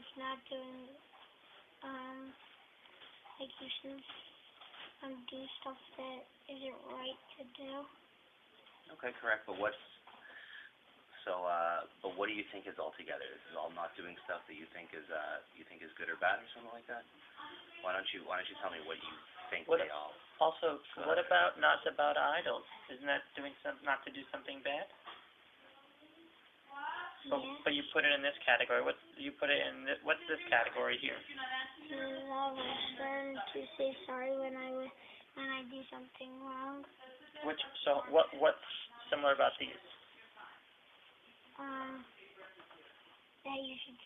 like not doing, like you shouldn't do stuff that isn't right to do. Okay, correct. But but what do you think is all together? Is it all not doing stuff that you think is good or bad or something like that? Why don't you tell me what you think they all? Also, what about not about idols? Isn't that doing not to do something bad? But you put it in this category. What's this category here? To love and to say sorry when I do something wrong. What's similar about these? That you should.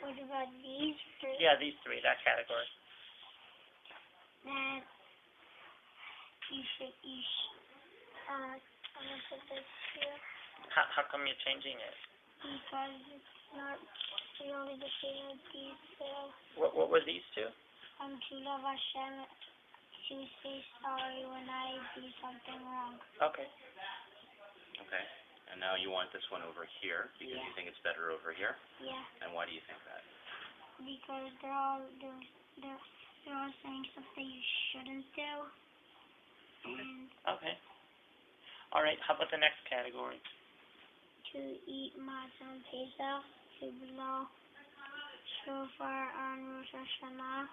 What about these three? Yeah, these three. That category. That you should. I'm gonna put this here. How come you're changing it? Because it's not really the same as these two. What were these two? To love Hashem, to say sorry when I do something wrong. Okay. Okay. And now you want this one over here because you think it's better over here? Yeah. And why do you think that? Because they're all saying stuff that you shouldn't do. Okay. All right. How about the next category? To eat matzah on Pesach, to blow shofar on Rosh Hashanah,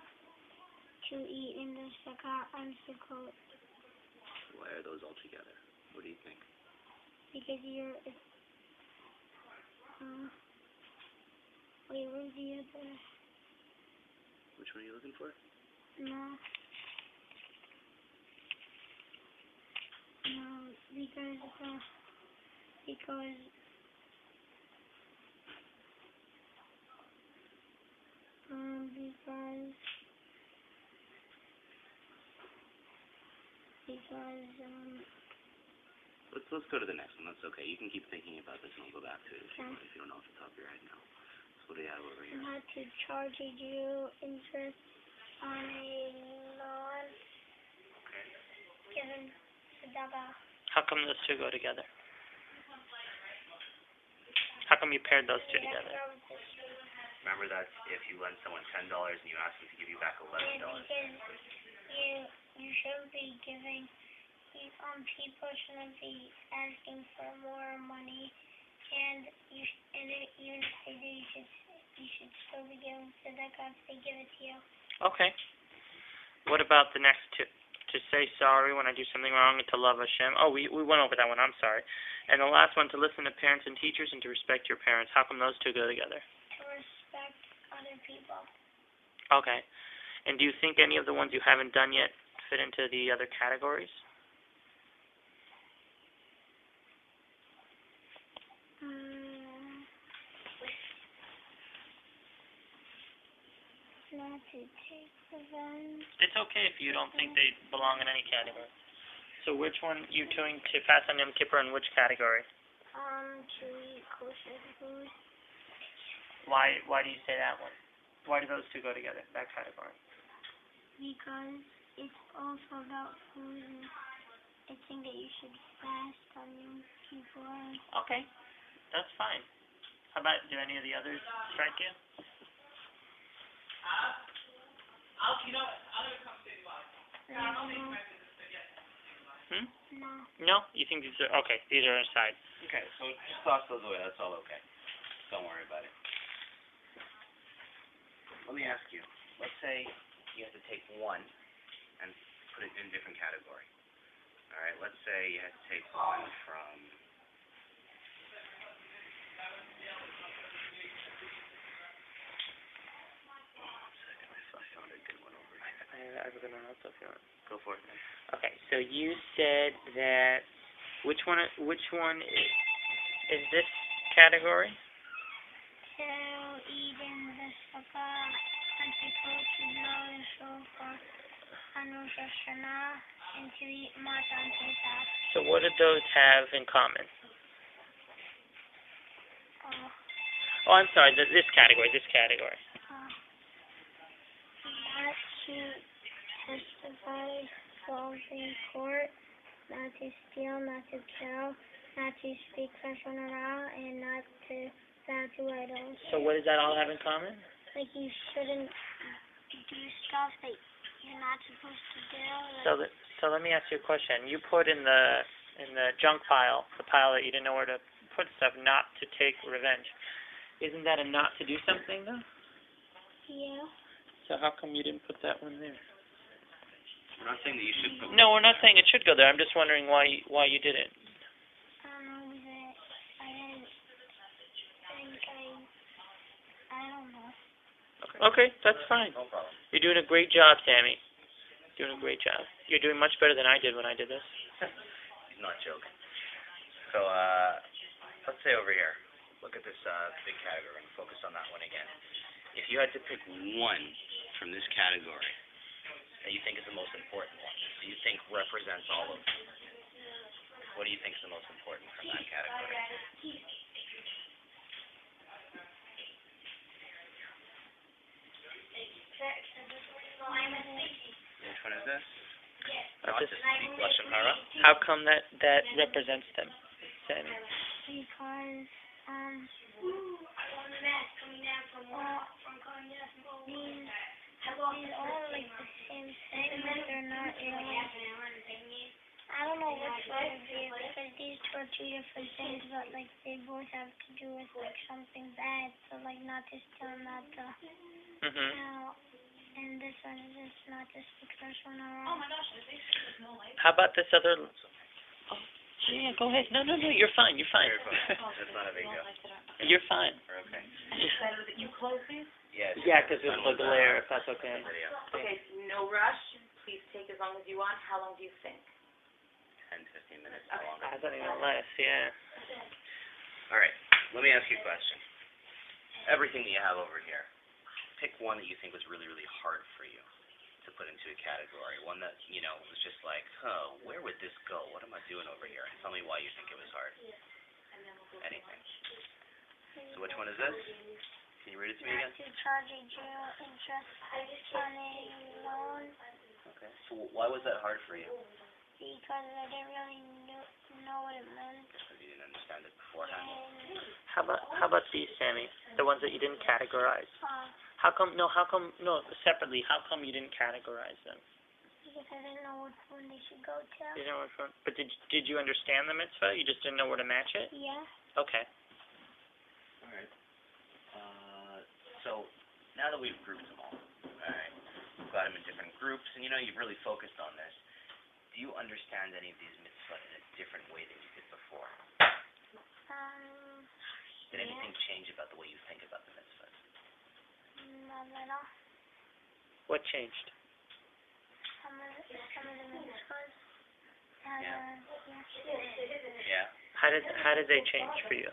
to eat in the Sukkah on Sukkot. Why are those all together? What do you think? Because wait, where's the other? Which one are you looking for? No, because Let's go to the next one. That's okay. You can keep thinking about this, and I'll go back to it if you don't know off the top of your head now. So what do you have over here? Not to charge a Jew interest on a loan given tzedakah. How come those two go together? How come you paired those two together? Remember that if you lend someone $10 and you ask them to give you back $11. Because you shouldn't be giving. People shouldn't be asking for more money, and even if they do, you should still be giving tzedakah if they give it to you. Okay. What about the next two? To say sorry when I do something wrong and to love Hashem. Oh, we went over that one. I'm sorry. And the last one, to listen to parents and teachers and to respect your parents. How come those two go together? To respect other people. Okay. And do you think any of the ones you haven't done yet fit into the other categories? Not to take revenge. It's okay if you don't think they belong in any category. So which one you doing to fast on Yom Kippur in which category? To eat kosher food. Why do you say that one? Why do those two go together, that category? Because it's also about food, and I think that you should fast on Yom Kippur. Okay, that's fine. How about, do any of the others strike you? No? You think these are, okay, these are aside. Okay, so just toss those away. That's all okay. Don't worry about it. Let me ask you. Let's say you have to take one and put it in a different category. All right, let's say you have to take one from... I have a good one also if you want. Go for it. Okay, so you said that which one is this category? To eat in the Sukkah, and to go to blow the shofar on Rosh Hashanah, and to eat matzah on Pesach. So what do those have in common? Oh, I'm sorry, this category. Not to testify false in court, not to steal, not to kill, not to speak lashon hara, and not to bow to idols. So what does that all have in common? like you shouldn't do stuff that you're not supposed to do. Like, So let me ask you a question. You put in the junk pile, the pile that you didn't know where to put stuff, not to take revenge. Isn't that a not to do something though? yeah. So how come you didn't put that one there? We're not saying that you should put... No, we're not saying it should go there. I'm just wondering why you didn't. I don't know, because I didn't think I don't know. Okay, that's fine. No problem. You're doing a great job, Sammy. Doing a great job. You're doing much better than I did when I did this. He's not joking. So, let's say over here. Look at this big category and focus on that one again. If you had to pick one from this category that you think is the most important one, that you think represents all of them, what do you think is the most important from that category? Which one is this? Not just speak Lashon Hara. How come that represents them, Sammy? Because, these all like the same thing, but they're not really. I don't know which one it is, because these two are two different things, but like they both have to do with like something bad, so like not to steal, not to, and this one is just not to speak Lashon Hara. How about this other? Oh, yeah, go ahead. No, you're fine. You're fine. That's not a big deal. You're fine. We're okay. Better that you close these? Yes. Yeah, because it's the glare, if that's okay. Video. Okay, no rush. Please take as long as you want. How long do you think? 10 to 15 minutes, no longer. I thought even less, yeah. All right, let me ask you a question. Everything that you have over here, pick one that you think was really, really hard for you to put into a category. One that, you know, was just like, where would this go? What am I doing over here? And tell me why you think it was hard. Anything. So which one is this? Can you read it to me again? To charge a zero interest on a loan. Okay. So why was that hard for you? Because I didn't really know what it meant. Because you didn't understand it beforehand. How about these, Sammy? The ones that you didn't categorize. Separately, how come you didn't categorize them? Because I didn't know which one they should go to. You know which one? But did you understand the mitzvah? You just didn't know where to match it? Yeah. Okay. All right. So now that we've grouped them all right, we've got them in different groups, and you know you've really focused on this. Do you understand any of these mitzvah in a different way than you did before? Did anything change about the way you think about the mitzvahs? Not at all. What changed? Some of the mitzvahs. Yeah. How did they change for you?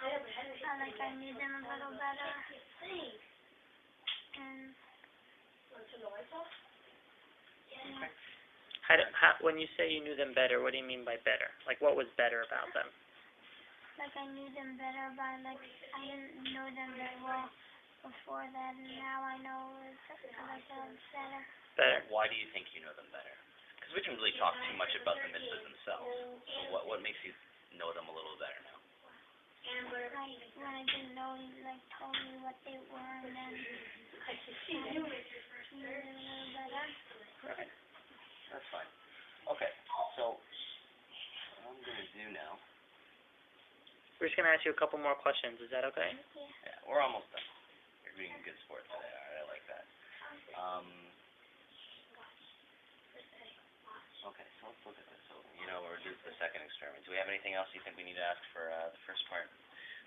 I knew them a little better. And When you say you knew them better, what do you mean by better? Like, what was better about them? like I knew them better by like I didn't know them very well before that, and now I know them better. Better. Why do you think you know them better? Because we didn't really talk too much about the mitzvahs themselves. So what makes you know them a little better now? Like when I didn't know, he like told me what they were, and then I knew them a little better. Right. That's fine. Okay. So what I'm gonna do now. We're just gonna ask you a couple more questions. Is that okay? Yeah, we're almost done. You're being a good sport today. All right, I like that. Okay, so let's look at this. So, you know, we're doing the second experiment. Do we have anything else you think we need to ask for the first part?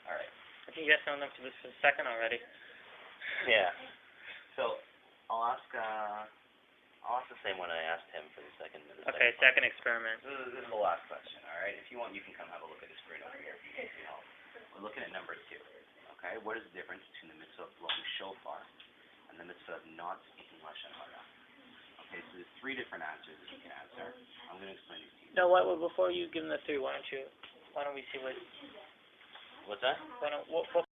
All right. I think you guys know enough for this for the second already. Yeah. So I'll ask the same one I asked him for the second. Okay, second experiment. This is the last question. All right. If you want, you can come have a look at the screen over here. If you need some help. We're looking at number 2. Okay. What is the difference between the mitzvah of blowing shofar and the mitzvah of not speaking Lashon Hara? Okay, so there's 3 different answers that you can answer. I'm going to explain these to you. No, before you give them the 3, why don't we see what What's that? what